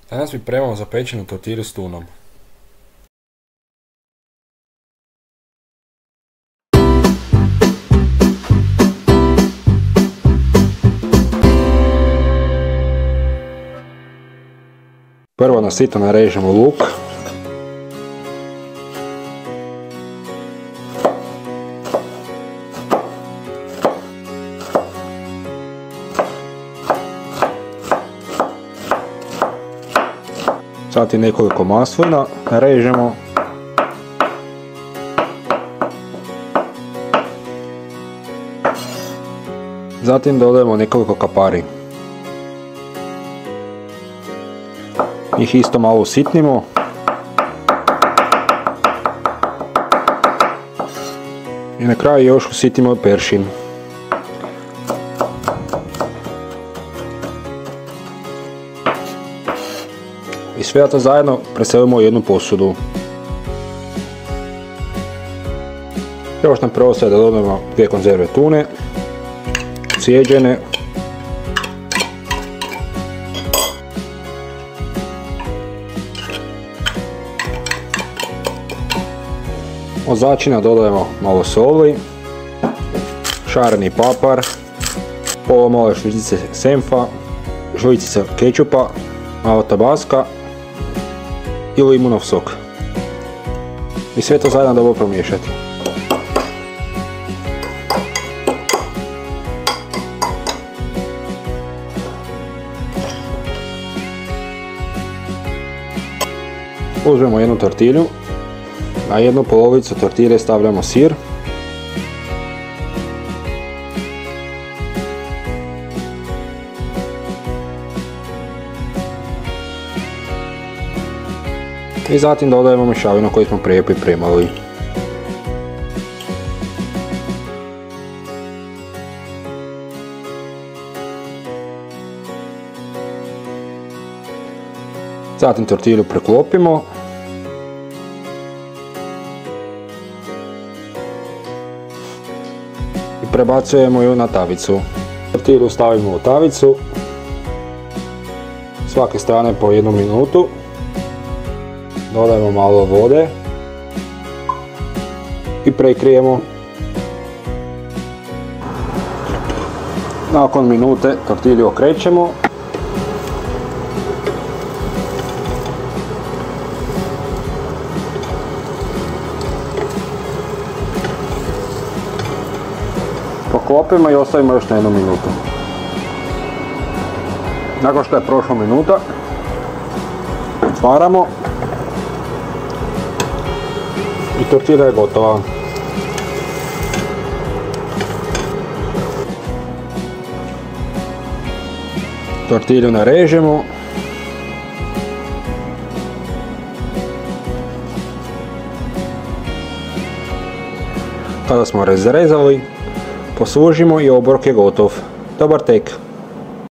Danas pripremamo zapečenu tortilju s tunom. Prvo na sito narežemo luk. Zatim nekoliko maslina narežemo. Zatim dodajemo nekoliko kapari. Njih isto malo usitnimo. I na kraju još usitnimo peršin. I sve to zajedno preselimo u jednu posudu. Još nam preostaje da dodamo 2 konzerve tune, cijeđene. Od začina dodajemo malo soli, šareni papar, pola male žličice senfa, žličica kečupa, malo tabaska i limunov sok. I sve to zajedno dobro promiješati. Uzmemo jednu tortilju, na jednu polovicu tortilje stavljamo sir. I zatim dodajemo mješavinu koju smo prije pripremali. Zatim tortilju preklopimo. I prebacujemo ju na tavicu. Tortilju stavimo u tavicu. Svake strane po 1 minutu. Dodajemo malo vode i prekrijemo. Nakon minute tortilju okrećemo. Poklopimo i ostavimo još na 1 minutu. Nakon što je prošla minuta, otvaramo. I tortilja je gotova. Tortilju narežemo. Kada smo razrezali, poslužimo i obrok je gotov. Dobar tek!